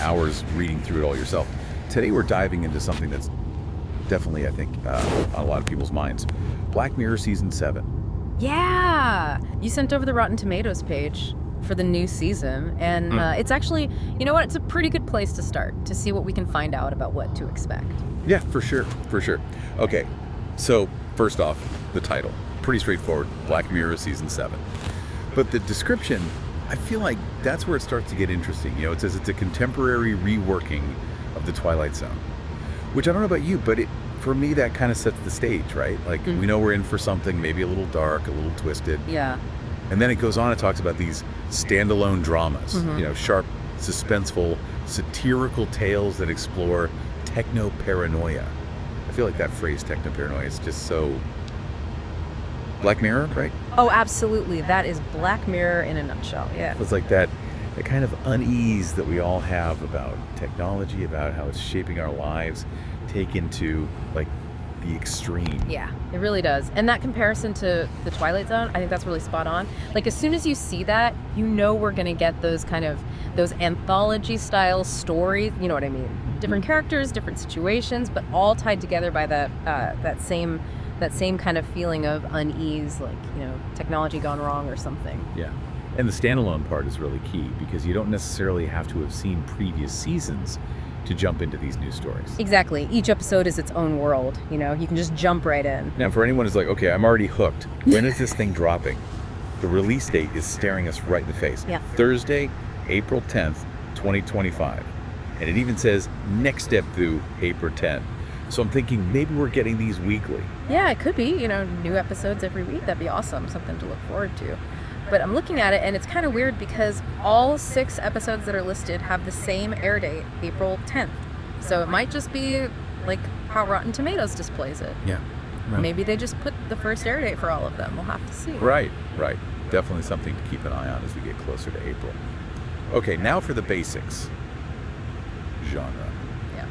hours reading through it all yourself. Today we're diving into something that's definitely, I think, on a lot of people's minds. Black Mirror Season 7. Yeah! You sent over the Rotten Tomatoes page for the new season, and it's actually, you know what, it's a pretty good place to start, to see what we can find out about what to expect. Yeah, for sure. Okay, so first off, the title. Pretty straightforward, Black Mirror Season 7. But the description, I feel like that's where it starts to get interesting. You know, it says it's a contemporary reworking of The Twilight Zone. Which I don't know about you, but for me, that kind of sets the stage, right? Like, we know we're in for something maybe a little dark, a little twisted. Yeah. And then it goes on and talks about these standalone dramas, you know, sharp, suspenseful, satirical tales that explore techno-paranoia. I feel like that phrase, techno-paranoia, is just so Black Mirror, right? Oh, absolutely. That is Black Mirror in a nutshell, yeah. It's like that kind of unease that we all have about technology, about how it's shaping our lives, taken to, like, the extreme. Yeah, it really does. And that comparison to The Twilight Zone, I think that's really spot on. Like, as soon as you see that, you know we're going to get those anthology-style stories, you know what I mean? Different characters, different situations, but all tied together by that same kind of feeling of unease, like, you know, technology gone wrong or something. Yeah. And the standalone part is really key because you don't necessarily have to have seen previous seasons to jump into these new stories. Exactly. Each episode is its own world, you know? You can just jump right in. Now, for anyone who's like, okay, I'm already hooked, when is this thing dropping? The release date is staring us right in the face. Yeah. Thursday, April 10th, 2025. And it even says next step through April 10th. So I'm thinking maybe we're getting these weekly. Yeah, it could be, you know, new episodes every week. That'd be awesome, something to look forward to. But I'm looking at it, and it's kind of weird because all 6 episodes that are listed have the same air date, April 10th. So it might just be like how Rotten Tomatoes displays it. Yeah. Right. Maybe they just put the first air date for all of them. We'll have to see. Right. Definitely something to keep an eye on as we get closer to April. Okay, now for the basics. Genre. Yeah.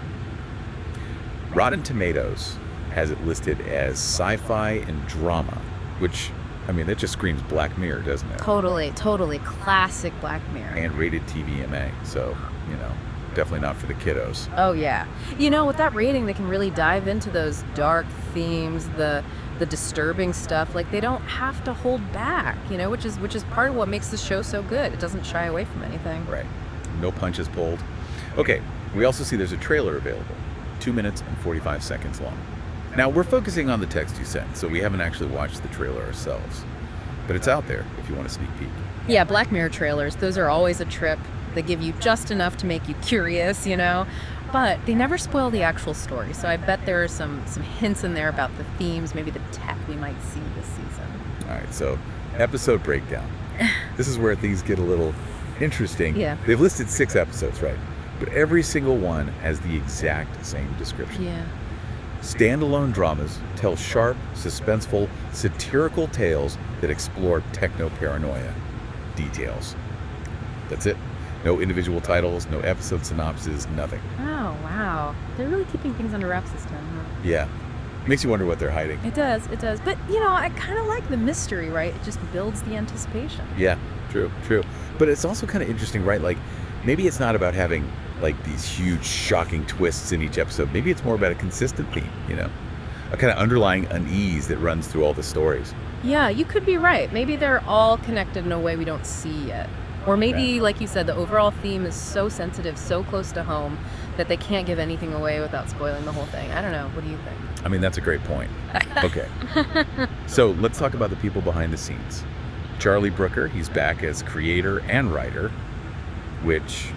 Rotten Tomatoes has it listed as sci-fi and drama, which, I mean, that just screams Black Mirror, doesn't it? Totally. Classic Black Mirror. And rated TVMA, so, you know, definitely not for the kiddos. Oh, yeah. You know, with that rating, they can really dive into those dark themes, the disturbing stuff. Like, they don't have to hold back, you know, which is part of what makes the show so good. It doesn't shy away from anything. Right. No punches pulled. Okay, we also see there's a trailer available, 2 minutes and 45 seconds long. Now, we're focusing on the text you sent, so we haven't actually watched the trailer ourselves. But it's out there if you want a sneak peek. Yeah, Black Mirror trailers, those are always a trip. They give you just enough to make you curious, you know? But they never spoil the actual story, so I bet there are some hints in there about the themes, maybe the tech we might see this season. All right, so episode breakdown. This is where things get a little interesting. Yeah. They've listed 6 episodes, right? But every single one has the exact same description. Yeah. Standalone dramas tell sharp, suspenseful, satirical tales that explore techno-paranoia. Details. That's it. No individual titles, no episode synopses, nothing. Oh, wow. They're really keeping things under wraps this time, huh? Yeah. Makes you wonder what they're hiding. It does. But, you know, I kind of like the mystery, right? It just builds the anticipation. Yeah, true. But it's also kind of interesting, right? Like, maybe it's not about having, like, these huge, shocking twists in each episode. Maybe it's more about a consistent theme, you know? A kind of underlying unease that runs through all the stories. Yeah, you could be right. Maybe they're all connected in a way we don't see yet. Or maybe, like you said, the overall theme is so sensitive, so close to home, that they can't give anything away without spoiling the whole thing. I don't know. What do you think? I mean, that's a great point. Okay. So let's talk about the people behind the scenes. Charlie Brooker, he's back as creator and writer, which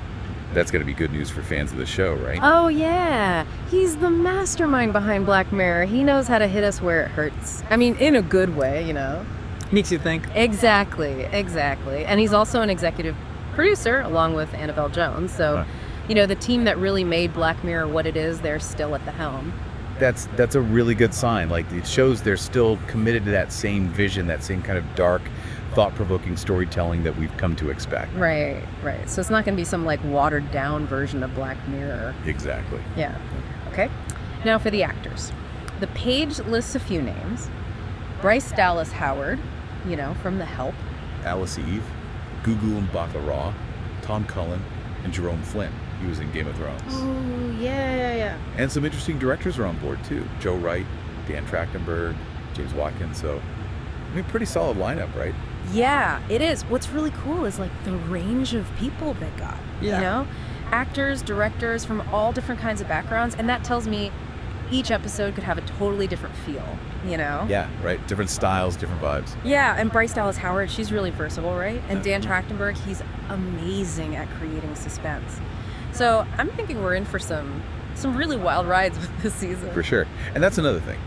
that's going to be good news for fans of the show, right? Oh, yeah. He's the mastermind behind Black Mirror. He knows how to hit us where it hurts. I mean, in a good way, you know? Makes you think. Exactly. And he's also an executive producer, along with Annabelle Jones. So, you know, the team that really made Black Mirror what it is, they're still at the helm. That's a really good sign. Like, it shows they're still committed to that same vision, that same kind of dark, thought-provoking storytelling that we've come to expect. Right. So it's not going to be some, like, watered-down version of Black Mirror. Exactly. Yeah. Okay. Now for the actors. The page lists a few names. Bryce Dallas Howard, you know, from The Help. Alice Eve, Gugu Mbatha-Raw, Tom Cullen, and Jerome Flynn. He was in Game of Thrones. Oh, yeah. And some interesting directors are on board, too. Joe Wright, Dan Trachtenberg, James Watkins. So, I mean, pretty solid lineup, right? Yeah, it is. What's really cool is like the range of people they got. Yeah. You know? Actors, directors from all different kinds of backgrounds. And that tells me each episode could have a totally different feel, you know? Yeah, right. Different styles, different vibes. Yeah, and Bryce Dallas Howard, she's really versatile, right? And Dan Trachtenberg, he's amazing at creating suspense. So I'm thinking we're in for some really wild rides with this season. For sure. And that's another thing.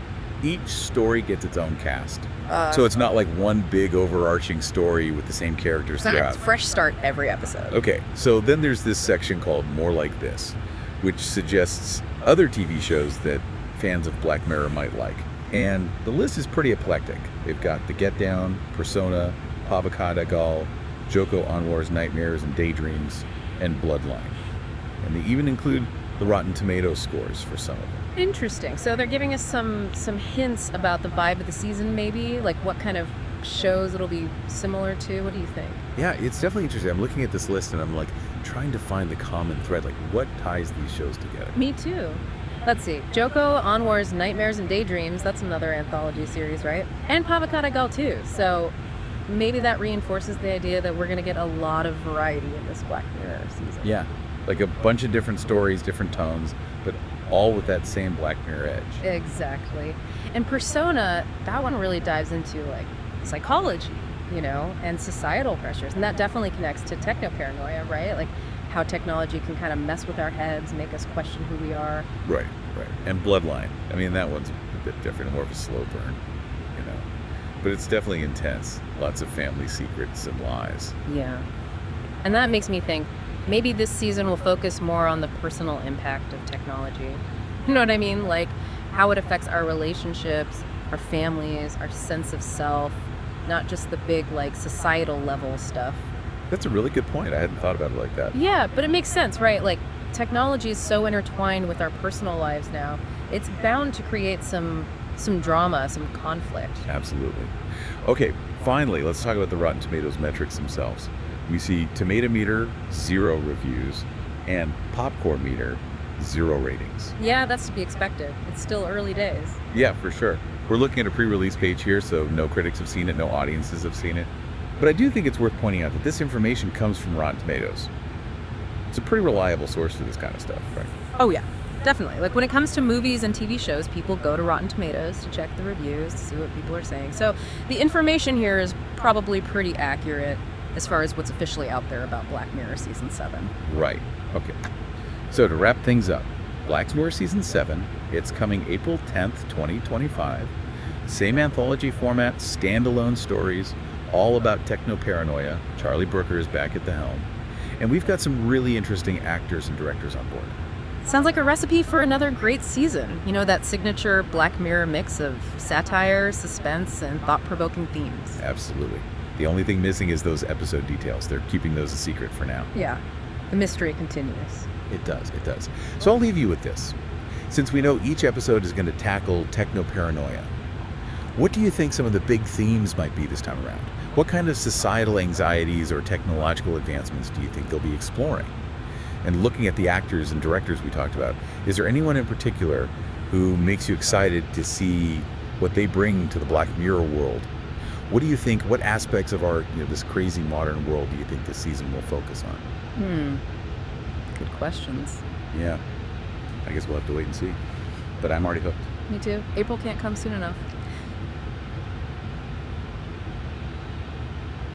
Each story gets its own cast. So it's not like one big overarching story with the same characters throughout. It's fresh start every episode. Okay, so then there's this section called More Like This, which suggests other TV shows that fans of Black Mirror might like. And the list is pretty eclectic. They've got The Get Down, Persona, Pavakada Gal, Joko Anwar's Nightmares and Daydreams, and Bloodline. And they even include the Rotten Tomatoes scores for some of them. Interesting. So they're giving us some hints about the vibe of the season, maybe? Like what kind of shows it'll be similar to? What do you think? Yeah, it's definitely interesting. I'm looking at this list and I'm like trying to find the common thread, like what ties these shows together. Me too. Let's see. Joko Anwar's Nightmares and Daydreams, that's another anthology series, right? And Pavakada Gal too. So maybe that reinforces the idea that we're going to get a lot of variety in this Black Mirror season. Yeah, like a bunch of different stories, different tones, but all with that same Black Mirror edge. Exactly. And Persona, that one really dives into like psychology, you know, and societal pressures. And that definitely connects to techno-paranoia, right? Like how technology can kind of mess with our heads, make us question who we are. Right. And Bloodline. I mean, that one's a bit different, more of a slow burn, you know. But it's definitely intense. Lots of family secrets and lies. Yeah. And that makes me think maybe this season will focus more on the personal impact of technology. You know what I mean? Like how it affects our relationships, our families, our sense of self, not just the big like societal level stuff. That's a really good point. I hadn't thought about it like that. Yeah, but it makes sense, right? Like technology is so intertwined with our personal lives now. It's bound to create some drama, some conflict. Absolutely. Okay, finally, let's talk about the Rotten Tomatoes metrics themselves. We see Tomato Meter, 0 reviews, and Popcorn Meter, 0 ratings. Yeah, that's to be expected. It's still early days. Yeah, for sure. We're looking at a pre-release page here, so no critics have seen it, no audiences have seen it. But I do think it's worth pointing out that this information comes from Rotten Tomatoes. It's a pretty reliable source for this kind of stuff, right? Oh yeah, definitely. Like when it comes to movies and TV shows, people go to Rotten Tomatoes to check the reviews, to see what people are saying. So the information here is probably pretty accurate as far as what's officially out there about Black Mirror Season 7. Right. Okay. So to wrap things up, Black Mirror Season 7, it's coming April 10th, 2025. Same anthology format, standalone stories, all about techno-paranoia. Charlie Brooker is back at the helm. And we've got some really interesting actors and directors on board. Sounds like a recipe for another great season. You know, that signature Black Mirror mix of satire, suspense, and thought-provoking themes. Absolutely. The only thing missing is those episode details. They're keeping those a secret for now. Yeah, the mystery continues. It does. So I'll leave you with this. Since we know each episode is going to tackle techno-paranoia, what do you think some of the big themes might be this time around? What kind of societal anxieties or technological advancements do you think they'll be exploring? And looking at the actors and directors we talked about, is there anyone in particular who makes you excited to see what they bring to the Black Mirror world? What do you think, what aspects of our, this crazy modern world do you think this season will focus on? Good questions. Yeah, I guess we'll have to wait and see. But I'm already hooked. Me too. April can't come soon enough.